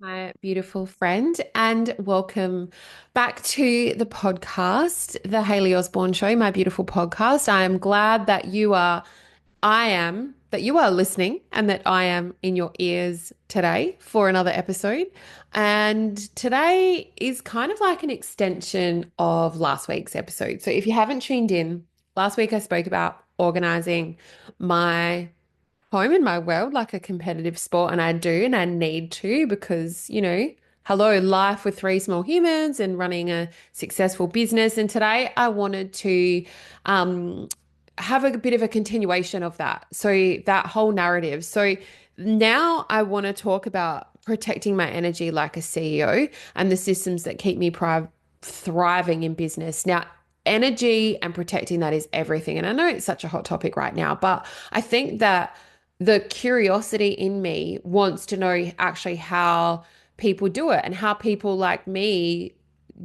My beautiful friend, and welcome back to the podcast, the Hayley Osborne Show, my beautiful podcast. I am glad that that you are listening and that I am in your ears today for another episode. And today is kind of like an extension of last week's episode. So if you haven't tuned in, last week I spoke about organizing my home in my world like a competitive sport, and I do, and I need to because, hello, life with three small humans and running a successful business. And today I wanted to um, have a bit of a continuation of that. So that whole narrative. So now I want to talk about protecting my energy like a CEO and the systems that keep me thriving in business. Now, energy and protecting that is everything. And I know it's such a hot topic right now, but I think that the curiosity in me wants to know actually how people do it and how people like me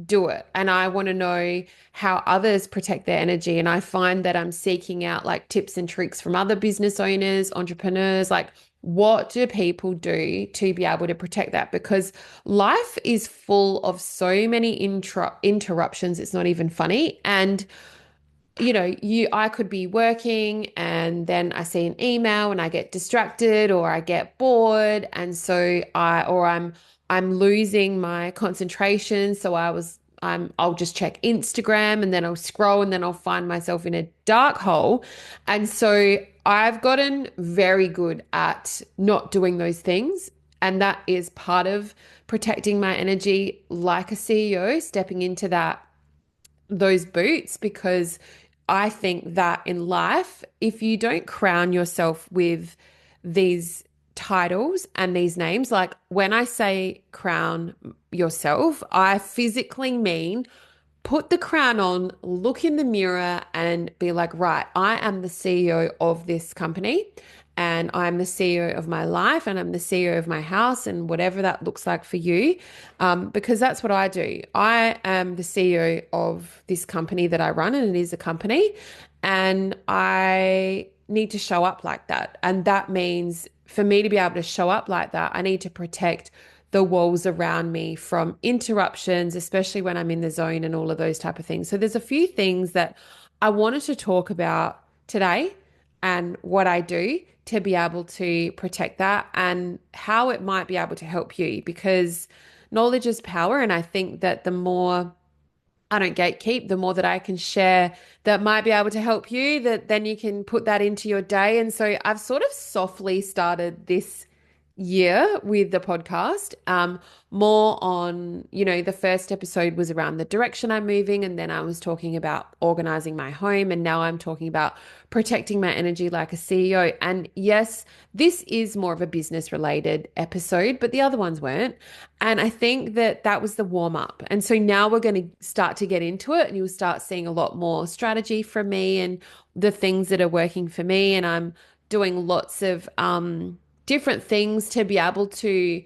do it. And I want to know how others protect their energy. And I find that I'm seeking out like tips and tricks from other business owners, entrepreneurs, like what do people do to be able to protect that? Because life is full of so many interruptions. It's not even funny. And I could be working and then I see an email and I get distracted or I get bored, and so I'm losing my concentration. So I'll just check Instagram and then I'll scroll and then I'll find myself in a dark hole. And so I've gotten very good at not doing those things. And that is part of protecting my energy like a CEO, stepping into those boots, because I think that in life, if you don't crown yourself with these titles and these names, like when I say crown yourself, I physically mean put the crown on, look in the mirror, and be like, right, I am the CEO of this company, and I'm the CEO of my life, and I'm the CEO of my house, and whatever that looks like for you. Because that's what I do. I am the CEO of this company that I run, and it is a company, and I need to show up like that. And that means for me to be able to show up like that, I need to protect the walls around me from interruptions, especially when I'm in the zone and all of those type of things. So there's a few things that I wanted to talk about today and what I do to be able to protect that and how it might be able to help you, because knowledge is power. And I think that the more I don't gatekeep, the more that I can share that might be able to help you, that then you can put that into your day. And so I've sort of softly started this year with the podcast, more on, the first episode was around the direction I'm moving. And then I was talking about organizing my home. And now I'm talking about protecting my energy like a CEO. And yes, this is more of a business related episode, but the other ones weren't. And I think that that was the warm up. And so now we're going to start to get into it, and you'll start seeing a lot more strategy from me and the things that are working for me. And I'm doing lots of different things to be able to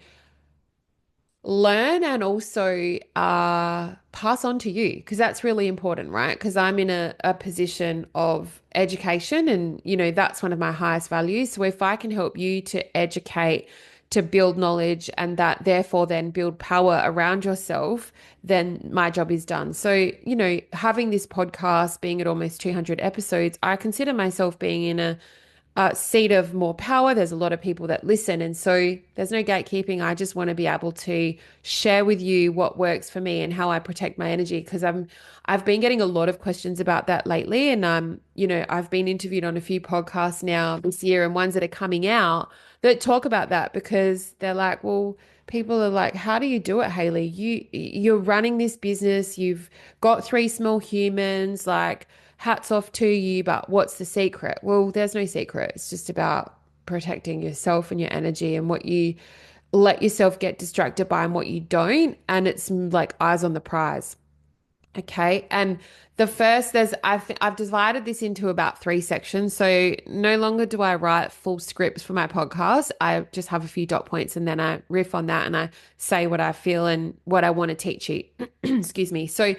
learn and also pass on to you, because that's really important, right? Because I'm in a position of education, and that's one of my highest values. So if I can help you to educate, to build knowledge, and that therefore then build power around yourself, then my job is done. So having this podcast, being at almost 200 episodes, I consider myself being in a seat of more power. There's a lot of people that listen. And so there's no gatekeeping. I just want to be able to share with you what works for me and how I protect my energy. Because I've been getting a lot of questions about that lately. And I've been interviewed on a few podcasts now this year, and ones that are coming out that talk about that, because they're like, well, people are like, how do you do it, Hayley? You're running this business, you've got three small humans, like hats off to you, but what's the secret? Well, there's no secret. It's just about protecting yourself and your energy and what you let yourself get distracted by and what you don't. And it's like eyes on the prize. Okay. And the first, I've divided this into about three sections. So no longer do I write full scripts for my podcast. I just have a few dot points and then I riff on that and I say what I feel and what I want to teach you. Excuse me. So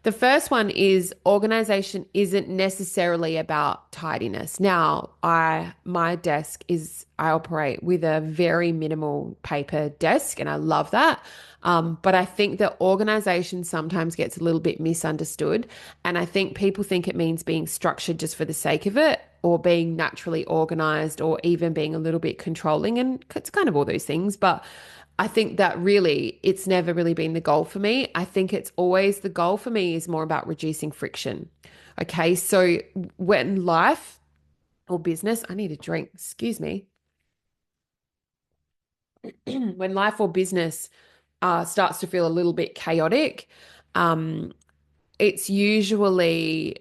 The first one is organization isn't necessarily about tidiness. Now, my desk is I operate with a very minimal paper desk and I love that. But I think that organization sometimes gets a little bit misunderstood. And I think people think it means being structured just for the sake of it or being naturally organized or even being a little bit controlling. And it's kind of all those things. But I think that really it's never really been the goal for me. I think it's always the goal for me is more about reducing friction. Okay. So when life or business, I need a drink, excuse me. When life or business starts to feel a little bit chaotic, um, it's usually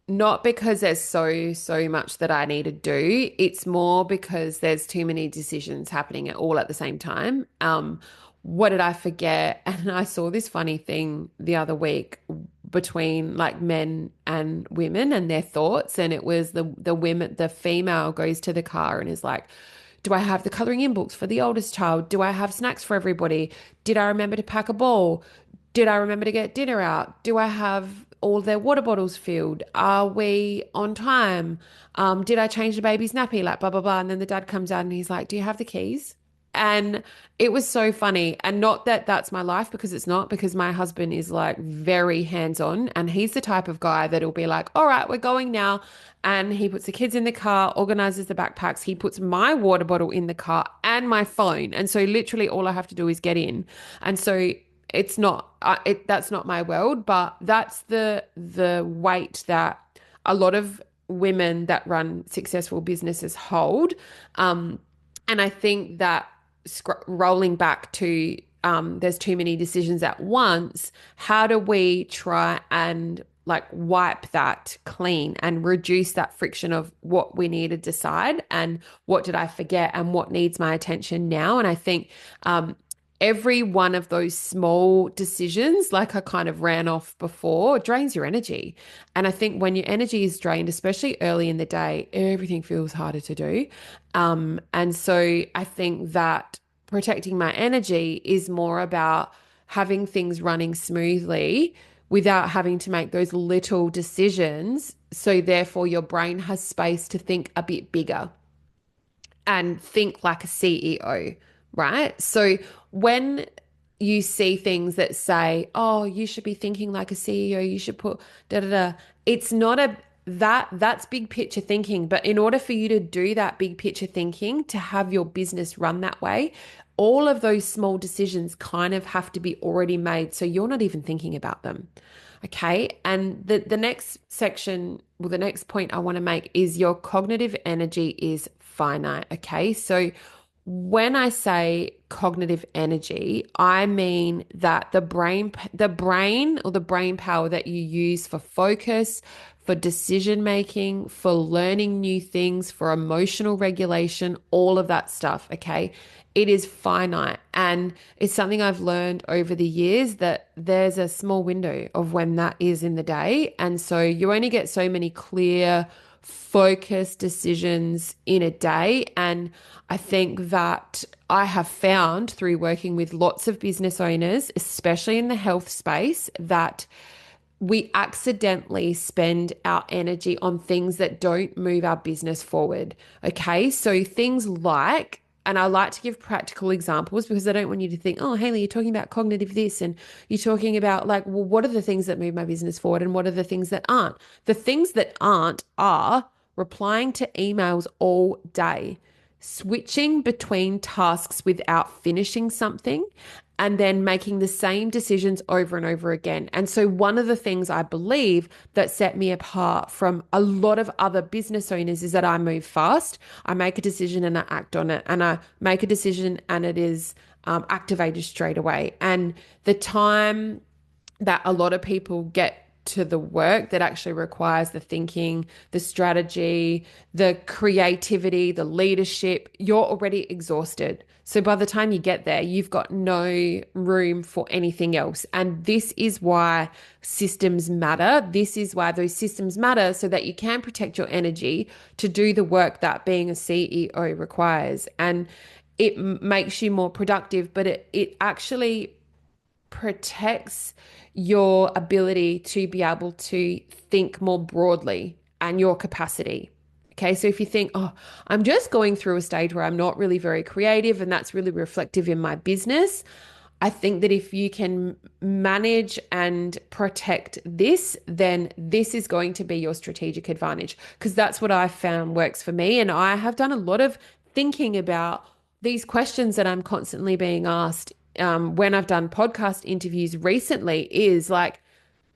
not because there's so much that I need to do. It's more because there's too many decisions happening all at the same time. What did I forget? And I saw this funny thing the other week between like men and women and their thoughts. And it was the female goes to the car and is like, do I have the coloring in books for the oldest child? Do I have snacks for everybody? Did I remember to pack a ball? Did I remember to get dinner out? Do I have all their water bottles filled? Are we on time? Did I change the baby's nappy? Like blah blah blah. And then the dad comes out and he's like, "Do you have the keys?" And it was so funny. And not that that's my life because it's not, because my husband is like very hands-on and he's the type of guy that'll be like, all right, we're going now. And he puts the kids in the car, organizes the backpacks. He puts my water bottle in the car and my phone. And so literally all I have to do is get in. And so it's not that's not my world, but that's the weight that a lot of women that run successful businesses hold. And I think that rolling back to there's too many decisions at once. How do we try and like wipe that clean and reduce that friction of what we need to decide and what did I forget and what needs my attention now? And I think every one of those small decisions, like I kind of ran off before, drains your energy. And I think when your energy is drained, especially early in the day, everything feels harder to do. And so I think that protecting my energy is more about having things running smoothly without having to make those little decisions. So therefore your brain has space to think a bit bigger and think like a CEO, right? So when you see things that say, oh, you should be thinking like a CEO, you should put da da da, it's not a that's big picture thinking. But in order for you to do that big picture thinking, to have your business run that way, all of those small decisions kind of have to be already made. So you're not even thinking about them. Okay. And the next section, well, the next point I want to make is your cognitive energy is finite. Okay. So when I say cognitive energy, I mean that the brain or the brain power that you use for focus, for decision making, for learning new things, for emotional regulation, all of that stuff. Okay. It is finite. And it's something I've learned over the years that there's a small window of when that is in the day. And so you only get so many clear, focused decisions in a day. And I think that I have found through working with lots of business owners, especially in the health space, that we accidentally spend our energy on things that don't move our business forward. Okay. So things like, and I like to give practical examples because I don't want you to think, oh, Hayley, you're talking about cognitive this and you're talking about like, well, what are the things that move my business forward and what are the things that aren't? The things that aren't are replying to emails all day, switching between tasks without finishing something, and then making the same decisions over and over again. And so, one of the things I believe that set me apart from a lot of other business owners is that I move fast. I make a decision and I act on it, and I make a decision and it is activated straight away. And the time that a lot of people get to the work that actually requires the thinking, the strategy, the creativity, the leadership, you're already exhausted. So by the time you get there, you've got no room for anything else. And this is why systems matter. This is why those systems matter so that you can protect your energy to do the work that being a CEO requires. And it makes you more productive, but it actually protects your ability to be able to think more broadly and your capacity. Okay, so if you think, oh, I'm just going through a stage where I'm not really very creative and that's really reflective in my business, I think that if you can manage and protect this, then this is going to be your strategic advantage because that's what I found works for me. And I have done a lot of thinking about these questions that I'm constantly being asked when I've done podcast interviews recently is like,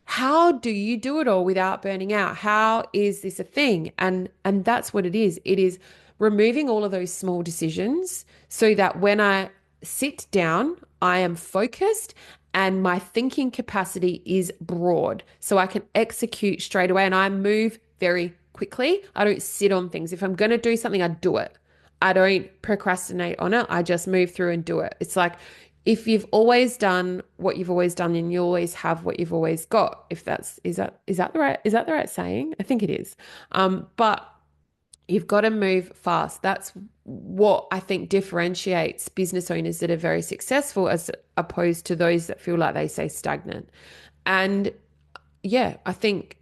how do you do it all without burning out? How is this a thing? And that's what it is. It is removing all of those small decisions so that when I sit down, I am focused and my thinking capacity is broad. So I can execute straight away and I move very quickly. I don't sit on things. If I'm going to do something, I do it. I don't procrastinate on it. I just move through and do it. It's like if you've always done what you've always done, then you always have what you've always got. If that's is that the right saying? I think it is. But you've got to move fast. That's what I think differentiates business owners that are very successful as opposed to those that feel like they stay stagnant. And yeah, I think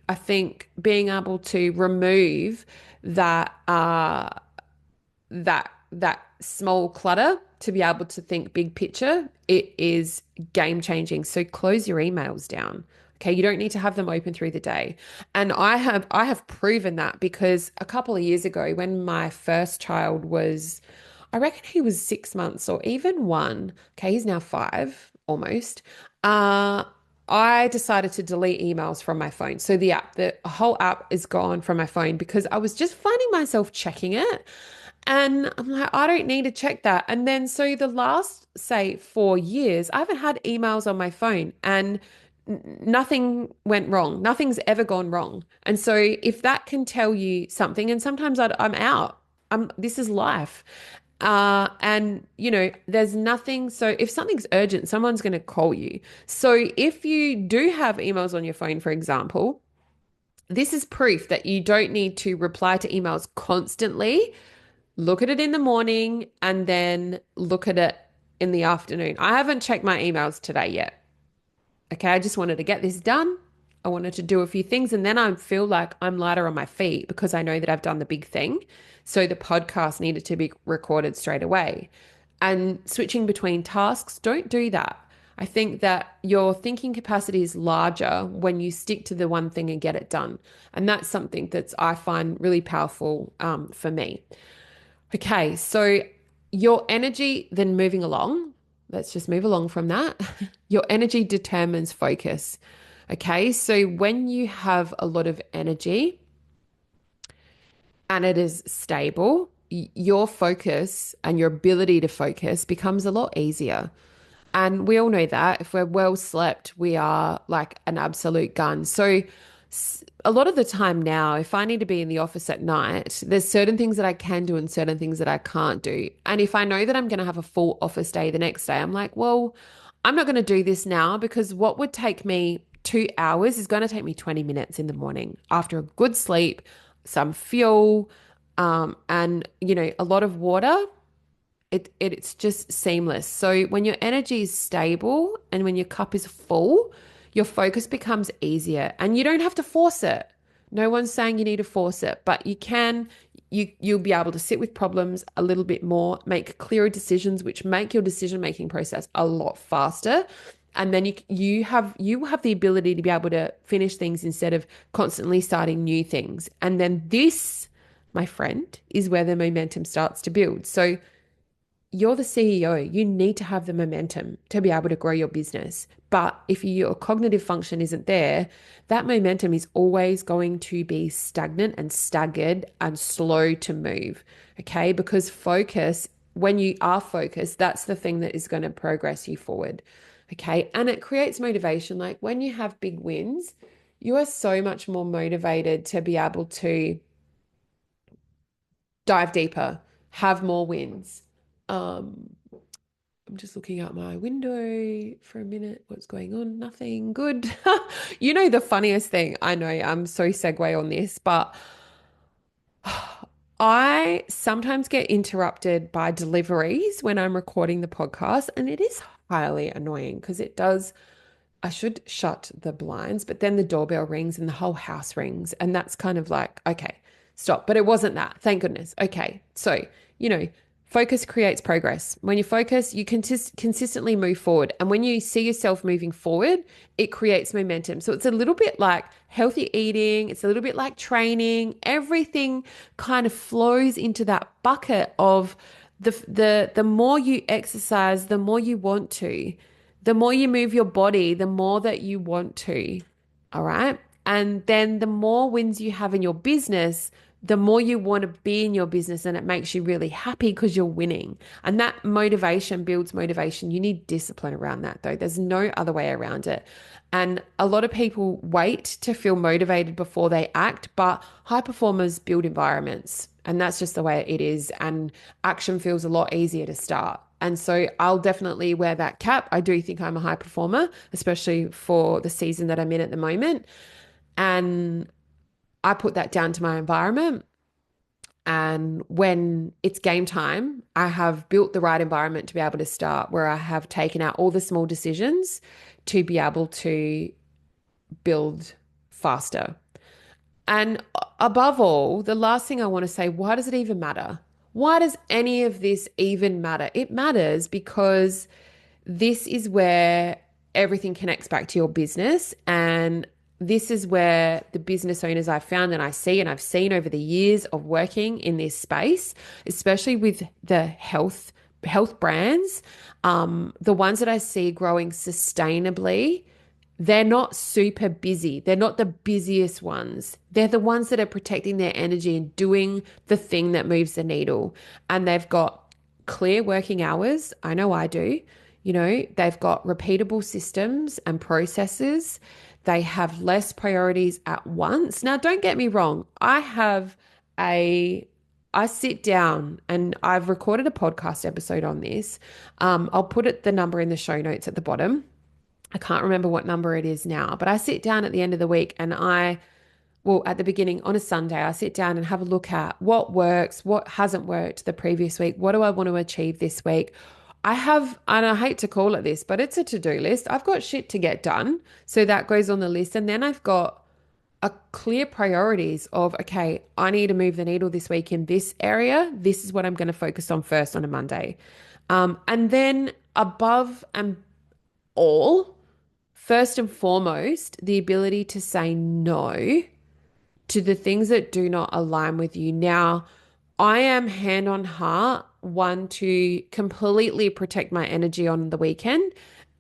being able to remove that that small clutter to be able to think big picture, it is game changing. So close your emails down. Okay, you don't need to have them open through the day. And I have proven that because a couple of years ago when my first child was, I reckon he was 6 months or even one. Okay, he's now five almost. Uh I decided to delete emails from my phone. So the whole app is gone from my phone because I was just finding myself checking it. And I'm like, I don't need to check that. And then, so the last, say, 4 years, I haven't had emails on my phone and nothing went wrong. Nothing's ever gone wrong. And so, if that can tell you something, and sometimes I'm out, this is life. And there's nothing. So if something's urgent, someone's going to call you. So if you do have emails on your phone, for example, this is proof that you don't need to reply to emails constantly. Look at it in the morning and then look at it in the afternoon. I haven't checked my emails today yet. Okay, I just wanted to get this done. I wanted to do a few things and then I feel like I'm lighter on my feet because I know that I've done the big thing. So the podcast needed to be recorded straight away. And switching between tasks, don't do that. I think that your thinking capacity is larger when you stick to the one thing and get it done. And that's something that I find really powerful for me. Okay, so your energy, then moving along, let's just move along from that. Your energy determines focus. Okay, so when you have a lot of energy and it is stable, your focus and your ability to focus becomes a lot easier. And we all know that if we're well slept, we are like an absolute gun. So a lot of the time now, if I need to be in the office at night, there's certain things that I can do and certain things that I can't do. And if I know that I'm going to have a full office day the next day, I'm like, well, I'm not going to do this now because what would take me 2 hours is going to take me 20 minutes in the morning after a good sleep, some fuel, and a lot of water. It's just seamless. So when your energy is stable and when your cup is full, your focus becomes easier and you don't have to force it. No one's saying you need to force it, but you'll be able to sit with problems a little bit more, make clearer decisions, which make your decision-making process a lot faster. And then you have the ability to be able to finish things instead of constantly starting new things. And then this, my friend, is where the momentum starts to build. So you're the CEO. You need to have the momentum to be able to grow your business. But if your cognitive function isn't there, that momentum is always going to be stagnant and staggered and slow to move. Okay. Because focus, when you are focused, that's the thing that is going to progress you forward. Okay. And it creates motivation. Like when you have big wins, you are so much more motivated to be able to dive deeper, have more wins. I'm just looking out my window for a minute. What's going on? Nothing good. The funniest thing, I know I'm so segue on this, but I sometimes get interrupted by deliveries when I'm recording the podcast, and it is highly annoying because it does. I should shut the blinds, but then the doorbell rings and the whole house rings. And that's kind of like, okay, stop. But it wasn't that. Thank goodness. Okay. So, you know, focus creates progress. When you focus, you consistently move forward. And when you see yourself moving forward, it creates momentum. So it's a little bit like healthy eating, it's a little bit like training. Everything kind of flows into that bucket of the more you exercise, the more you want to. The more you move your body, the more that you want to. All right. And then the more wins you have in your business, the more you want to be in your business, and it makes you really happy because you're winning. And that motivation builds motivation. You need discipline around that, though. There's no other way around it. And a lot of people wait to feel motivated before they act, but high performers build environments. And that's just the way it is. And action feels a lot easier to start. And so I'll definitely wear that cap. I do think I'm a high performer, especially for the season that I'm in at the moment. And I put that down to my environment. And when it's game time, I have built the right environment to be able to start, where I have taken out all the small decisions to be able to build faster. And above all, the last thing I want to say, why does it even matter? Why does any of this even matter? It matters because this is where everything connects back to your business. And this is where the business owners I've found and I see and I've seen over the years of working in this space, especially with the health brands, the ones that I see growing sustainably, they're not super busy. They're not the busiest ones. They're the ones that are protecting their energy and doing the thing that moves the needle. And they've got clear working hours. I know I do. You know, they've got repeatable systems and processes. They have less priorities at once. Now, don't get me wrong. I sit down and I've recorded a podcast episode on this. I'll put the number in the show notes at the bottom. I can't remember what number it is now, but I sit down at the end of the week and well, at the beginning on a Sunday, I sit down and have a look at what works, what hasn't worked the previous week. What do I want to achieve this week? And I hate to call it this, but it's a to-do list. I've got shit to get done. So that goes on the list. And then I've got a clear priorities of, okay, I need to move the needle this week in this area. This is what I'm going to focus on first on a Monday. And then above and all, first and foremost, the ability to say no to the things that do not align with you. Now, I am hand on heart, one to completely protect my energy on the weekend.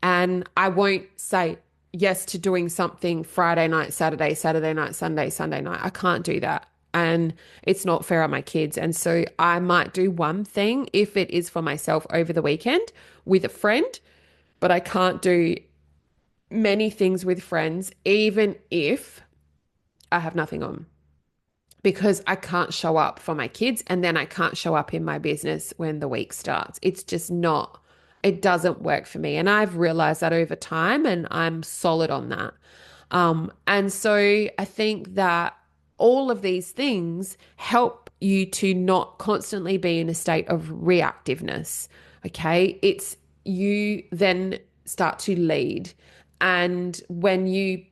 And I won't say yes to doing something Friday night, Saturday night, Sunday night. I can't do that. And it's not fair on my kids. And so I might do one thing if it is for myself over the weekend with a friend, but I can't do many things with friends, even if I have nothing on, because I can't show up for my kids and then I can't show up in my business when the week starts. It's just not, it doesn't work for me. And I've realized that over time and I'm solid on that. And so I think that all of these things help you to not constantly be in a state of reactiveness. Okay. It's you then start to lead. And when you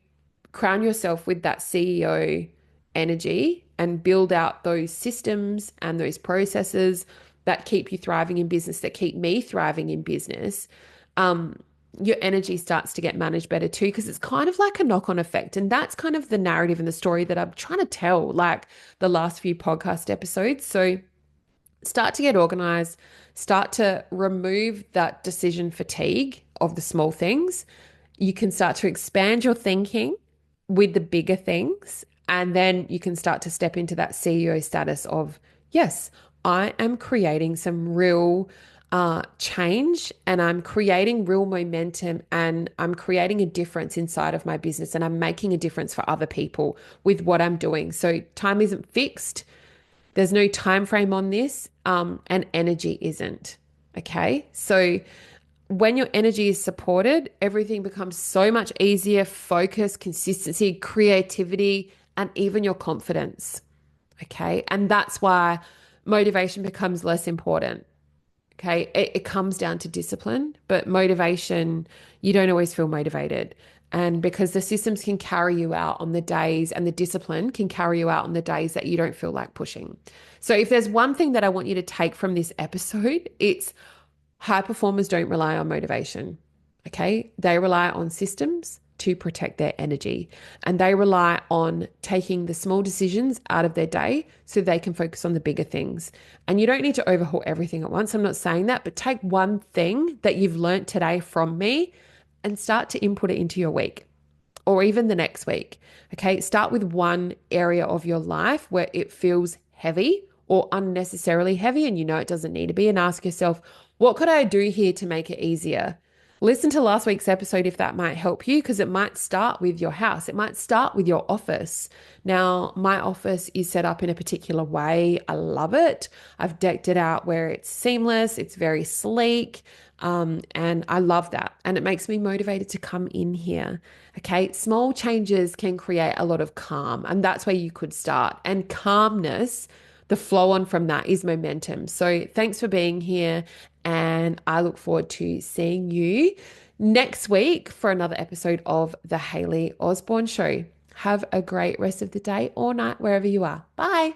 crown yourself with that CEO energy and build out those systems and those processes that keep you thriving in business, that keep me thriving in business, your energy starts to get managed better too, because it's kind of like a knock-on effect. And that's kind of the narrative and the story that I'm trying to tell, like the last few podcast episodes. So start to get organized, start to remove that decision fatigue of the small things. You can start to expand your thinking with the bigger things. And then you can start to step into that CEO status of, yes, I am creating some real change and I'm creating real momentum and I'm creating a difference inside of my business and I'm making a difference for other people with what I'm doing. So time isn't fixed. There's no time frame on this, and energy isn't. Okay. So when your energy is supported, everything becomes so much easier, focus, consistency, creativity, and even your confidence. Okay. And that's why motivation becomes less important. Okay. It comes down to discipline, but motivation, you don't always feel motivated. And because the systems can carry you out on the days and the discipline can carry you out on the days that you don't feel like pushing. So if there's one thing that I want you to take from this episode, it's high performers don't rely on motivation. Okay. They rely on systems to protect their energy and they rely on taking the small decisions out of their day so they can focus on the bigger things. And you don't need to overhaul everything at once. I'm not saying that, but take one thing that you've learned today from me and start to input it into your week or even the next week. Okay. Start with one area of your life where it feels heavy or unnecessarily heavy and you know it doesn't need to be, and ask yourself, what could I do here to make it easier? Listen to last week's episode if that might help you, because it might start with your house. It might start with your office. Now, my office is set up in a particular way. I love it. I've decked it out where it's seamless, it's very sleek. And I love that. And it makes me motivated to come in here. Okay. Small changes can create a lot of calm, and that's where you could start. And calmness, the flow on from that is momentum. So thanks for being here. And I look forward to seeing you next week for another episode of the Hayley Osborne Show. Have a great rest of the day or night, wherever you are. Bye.